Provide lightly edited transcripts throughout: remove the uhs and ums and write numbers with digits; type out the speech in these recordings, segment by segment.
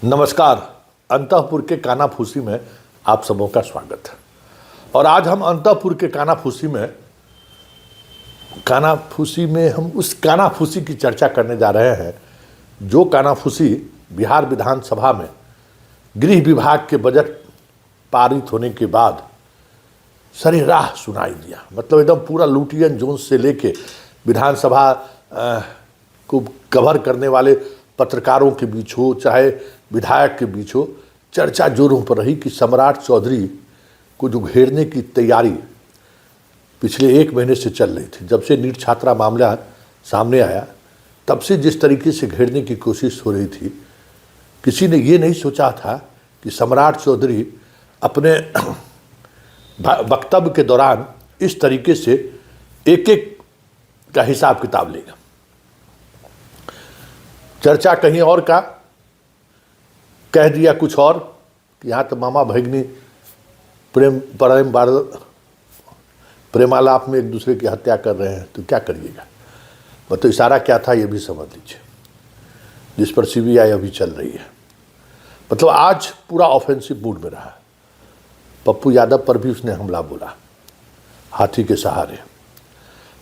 नमस्कार। अंतःपुर के कानाफूसी में आप सबों का स्वागत है। और आज हम अंतःपुर के कानाफूसी में हम उस कानाफूसी की चर्चा करने जा रहे हैं जो कानाफूसी बिहार विधानसभा में गृह विभाग के बजट पारित होने के बाद सरेराह सुनाई दिया। मतलब एकदम पूरा लुटियन जोन से लेके विधानसभा को कवर करने वाले पत्रकारों के बीच हो चाहे विधायक के बीच हो, चर्चा जोरों पर रही कि सम्राट चौधरी को जो घेरने की तैयारी पिछले 1 महीने से चल रही थी, जब से नीट छात्रा मामला सामने आया तब से जिस तरीके से घेरने की कोशिश हो रही थी, किसी ने ये नहीं सोचा था कि सम्राट चौधरी अपने वक्तव्य के दौरान इस तरीके से एक एक का हिसाब किताब लेगा। चर्चा कहीं और का, कह दिया कुछ और कि यहाँ तो मामा भगिनी प्रेमालाप में एक दूसरे की हत्या कर रहे हैं, तो क्या करिएगा। मतलब इशारा क्या था ये भी समझ लीजिए, जिस पर सीबीआई अभी चल रही है। मतलब आज पूरा ऑफेंसिव मूड में रहा। पप्पू यादव पर भी उसने हमला बोला, हाथी के सहारे।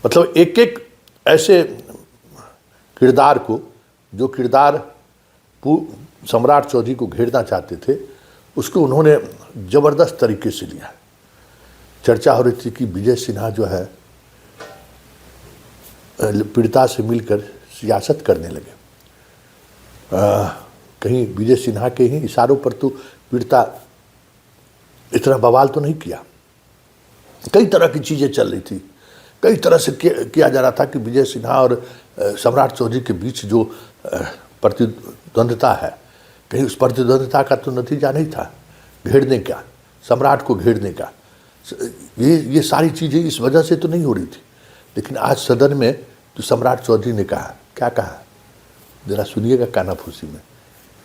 मतलब एक एक ऐसे किरदार को, जो किरदार सम्राट चौधरी को घेरना चाहते थे, उसको उन्होंने ज़बरदस्त तरीके से लिया। चर्चा हो रही थी कि विजय सिन्हा जो है पीड़िता से मिलकर सियासत करने लगे। कहीं विजय सिन्हा के ही इशारों पर तो पीड़िता इतना बवाल तो नहीं किया। कई तरह की चीज़ें चल रही थी, कई तरह से किया जा रहा था कि विजय सिन्हा और सम्राट चौधरी के बीच जो प्रतिद्वंद्विता है, कहीं उस प्रतिद्वंद्विता का तो नतीजा नहीं था घेरने का, सम्राट को घेरने का। ये सारी चीज़ें इस वजह से तो नहीं हो रही थी। लेकिन आज सदन में जो सम्राट चौधरी ने कहा, क्या कहा ज़रा सुनिएगा कानाफूसी में,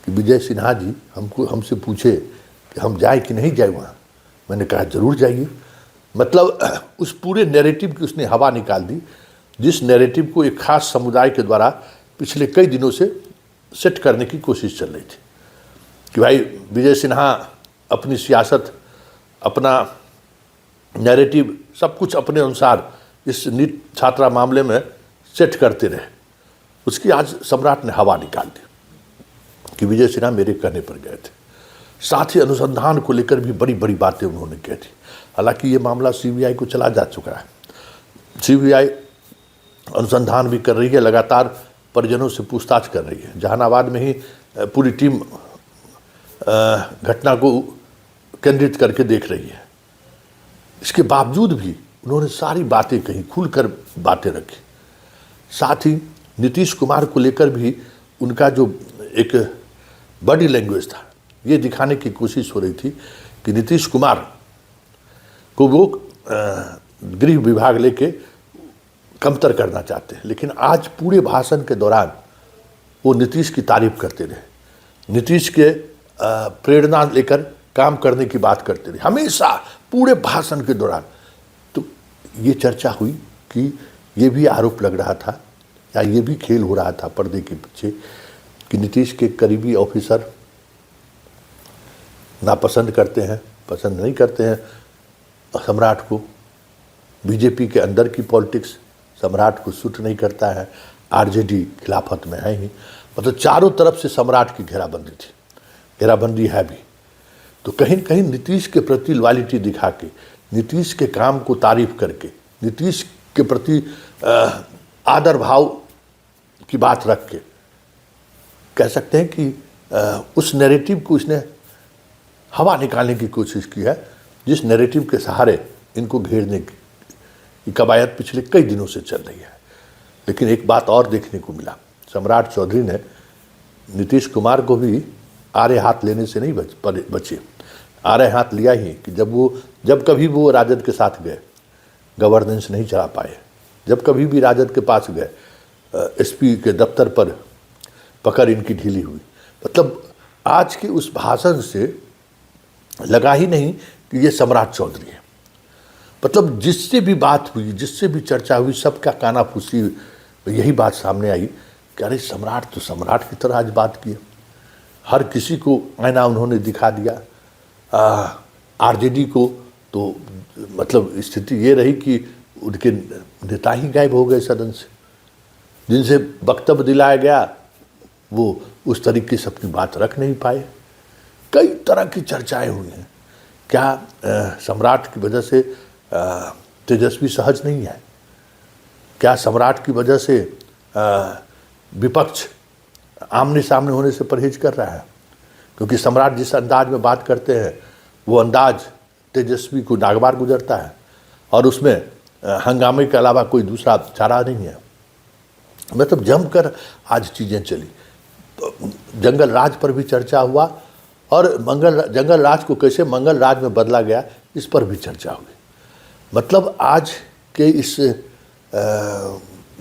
कि विजय सिन्हा जी हमसे पूछे कि हम जाए कि नहीं जाए वहाँ। मैंने कहा ज़रूर जाइए। मतलब उस पूरे नैरेटिव की उसने हवा निकाल दी, जिस नैरेटिव को एक खास समुदाय के द्वारा पिछले कई दिनों से सेट करने की कोशिश चल रही थी कि भाई विजय सिन्हा अपनी सियासत, अपना नैरेटिव, सब कुछ अपने अनुसार इस नीट छात्रा मामले में सेट करते रहे। उसकी आज सम्राट ने हवा निकाल दी कि विजय सिन्हा मेरे कहने पर गए थे। साथ ही अनुसंधान को लेकर भी बड़ी बड़ी बातें उन्होंने कही थी। हालांकि ये मामला सीबीआई को चला जा चुका है। सीबीआई अनुसंधान भी कर रही है, लगातार परिजनों से पूछताछ कर रही है। जहानाबाद में ही पूरी टीम घटना को केंद्रित करके देख रही है। इसके बावजूद भी उन्होंने सारी बातें कही, खुलकर बातें रखी। साथ ही नीतीश कुमार को लेकर भी उनका जो एक बॉडी लैंग्वेज था, ये दिखाने की कोशिश हो रही थी कि नीतीश कुमार को वो गृह विभाग लेके कमतर करना चाहते हैं। लेकिन आज पूरे भाषण के दौरान वो नीतीश की तारीफ करते रहे, नीतीश के प्रेरणा लेकर काम करने की बात करते रहे हमेशा पूरे भाषण के दौरान। तो ये चर्चा हुई कि ये भी आरोप लग रहा था या ये भी खेल हो रहा था पर्दे के पीछे कि नीतीश के करीबी ऑफिसर नापसंद करते हैं, पसंद नहीं करते हैं सम्राट को। बीजेपी के अंदर की पॉलिटिक्स सम्राट को सूट नहीं करता है, आरजेडी खिलाफत में है ही। मतलब चारों तरफ से सम्राट की घेराबंदी थी, घेराबंदी है भी। तो कहीं न कहीं नीतीश के प्रति लॉयल्टी दिखा के, नीतीश के काम को तारीफ करके, नीतीश के प्रति आदर भाव की बात रख के कह सकते हैं कि उस नैरेटिव को इसने हवा निकालने की कोशिश की है, जिस नैरेटिव के सहारे इनको घेरने की कवायद पिछले कई दिनों से चल रही है। लेकिन एक बात और देखने को मिला, सम्राट चौधरी ने नीतीश कुमार को भी आड़े हाथ लेने से नहीं बचे। आड़े हाथ लिया ही कि जब कभी वो राजद के साथ गए, गवर्नेंस नहीं चला पाए, जब कभी भी राजद के पास गए, एसपी के दफ्तर पर पकड़ इनकी ढीली हुई। मतलब आज के उस भाषण से लगा ही नहीं कि ये सम्राट चौधरी है। मतलब जिससे भी बात हुई, जिससे भी चर्चा हुई, सबका कानाफूसी यही बात सामने आई कि अरे सम्राट तो सम्राट की तरह आज बात की। हर किसी को आईना उन्होंने दिखा दिया। आरजेडी को तो मतलब स्थिति ये रही कि उनके नेता ही गायब हो गए सदन से, जिनसे वक्तव्य दिलाया गया वो उस तरीके से अपनी बात रख नहीं पाए। कई तरह की चर्चाएं हुई हैं। क्या सम्राट की वजह से तेजस्वी सहज नहीं है? क्या सम्राट की वजह से विपक्ष आमने सामने होने से परहेज कर रहा है? क्योंकि सम्राट जिस अंदाज में बात करते हैं वो अंदाज तेजस्वी को नागवार गुजरता है और उसमें हंगामे के अलावा कोई दूसरा चारा नहीं है। मतलब जमकर आज चीज़ें चली। जंगल राज पर भी चर्चा हुआ और जंगल राज को कैसे मंगल राज में बदला गया इस पर भी चर्चा हुई। मतलब आज के इस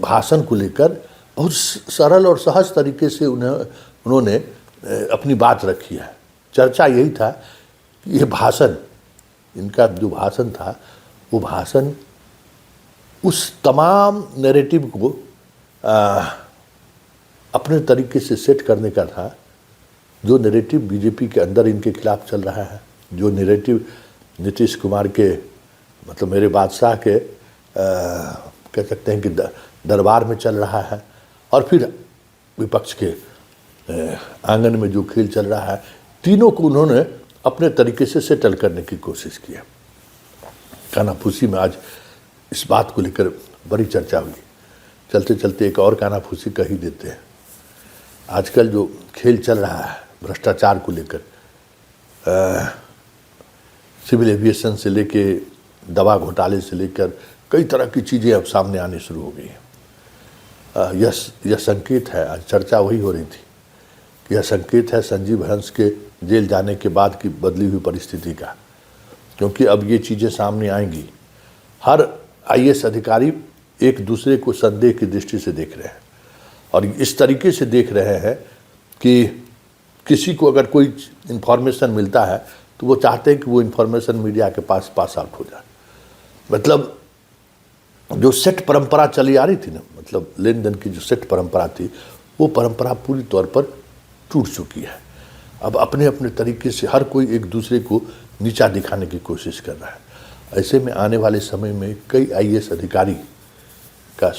भाषण को लेकर बहुत सरल और सहज तरीके से उन्होंने अपनी बात रखी है। चर्चा यही था कि ये भाषण, इनका जो भाषण था वो भाषण उस तमाम नैरेटिव को अपने तरीके से सेट करने का था जो नैरेटिव बीजेपी के अंदर इनके खिलाफ चल रहा है, जो नैरेटिव नीतीश कुमार के मतलब मेरे बादशाह के कह सकते हैं कि दरबार में चल रहा है, और फिर विपक्ष के आंगन में जो खेल चल रहा है, तीनों को उन्होंने अपने तरीके से सेटल करने की कोशिश की है। कानाफूसी में आज इस बात को लेकर बड़ी चर्चा हुई। चलते चलते एक और कानाफूसी कह ही देते हैं। आजकल जो खेल चल रहा है भ्रष्टाचार को लेकर, सिविल एविएशन से लेके दवा घोटाले से लेकर कई तरह की चीज़ें अब सामने आनी शुरू हो गई हैं। यह संकेत है, आज चर्चा वही हो रही थी कि यह संकेत है संजीव हंस के जेल जाने के बाद की बदली हुई परिस्थिति का, क्योंकि अब ये चीज़ें सामने आएंगी। हर आईएएस अधिकारी एक दूसरे को संदेह की दृष्टि से देख रहे हैं और इस तरीके से देख रहे हैं कि किसी को अगर कोई इन्फॉर्मेशन मिलता है तो वो चाहते हैं कि वो इन्फॉर्मेशन मीडिया के पास आउट हो जाए। मतलब जो सेट परंपरा चली आ रही थी ना, मतलब लेन देन की जो सेट परंपरा थी, वो परंपरा पूरी तौर पर टूट चुकी है। अब अपने अपने तरीके से हर कोई एक दूसरे को नीचा दिखाने की कोशिश कर रहा है। ऐसे में आने वाले समय में कई आईएएस अधिकारी का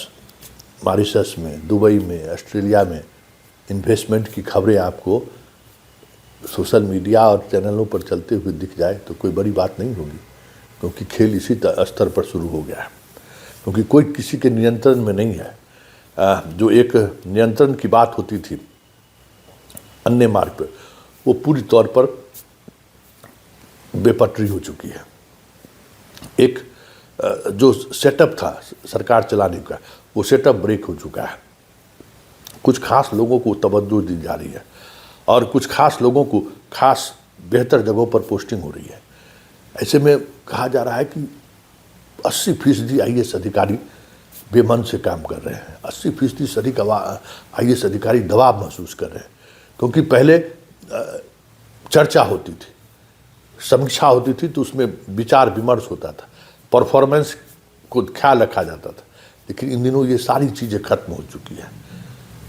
मॉरिशस में, दुबई में, ऑस्ट्रेलिया में इन्वेस्टमेंट की खबरें आपको सोशल मीडिया और चैनलों पर चलते हुए दिख जाए तो कोई बड़ी बात नहीं होगी, क्योंकि खेल इसी स्तर पर शुरू हो गया है। क्योंकि कोई किसी के नियंत्रण में नहीं है। जो एक नियंत्रण की बात होती थी अन्य मार्ग पर, वो पूरी तौर पर बेपटरी हो चुकी है। एक जो सेटअप था सरकार चलाने का, वो सेटअप ब्रेक हो चुका है। कुछ खास लोगों को तवज्जो दी जा रही है और कुछ खास लोगों को खास बेहतर जगहों पर पोस्टिंग हो रही है। ऐसे में कहा जा रहा है कि 80% आईएएस अधिकारी बेमन से काम कर रहे हैं। 80% से अधिक आईएएस अधिकारी दबाव महसूस कर रहे हैं, क्योंकि पहले चर्चा होती थी, समीक्षा होती थी तो उसमें विचार विमर्श होता था, परफॉर्मेंस को ख्याल रखा जाता था। लेकिन इन दिनों ये सारी चीज़ें खत्म हो चुकी हैं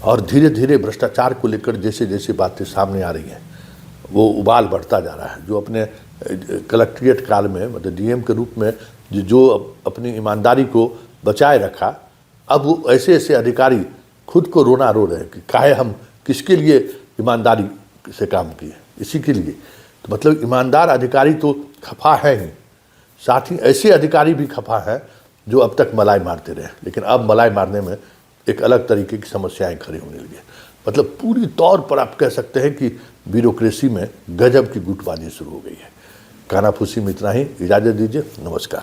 और धीरे धीरे भ्रष्टाचार को लेकर जैसे जैसे बातें सामने आ रही हैं वो उबाल बढ़ता जा रहा है। जो अपने कलेक्ट्रेट काल में मतलब डीएम के रूप में जो अपनी ईमानदारी को बचाए रखा, अब वो ऐसे ऐसे अधिकारी खुद को रोना रो रहे हैं कि काहे हम किसके लिए ईमानदारी से काम किए, इसी के लिए। तो मतलब ईमानदार अधिकारी तो खफा है ही, साथ ही ऐसे अधिकारी भी खफा हैं जो अब तक मलाई मारते रहे, लेकिन अब मलाई मारने में एक अलग तरीके की समस्याएं खड़ी होने लगी। मतलब पूरी तौर पर आप कह सकते हैं कि ब्यूरोक्रेसी में गजब की गुटबाजी शुरू हो गई है। कानाफूसी में इतना ही, इजाज़त दीजिए, नमस्कार।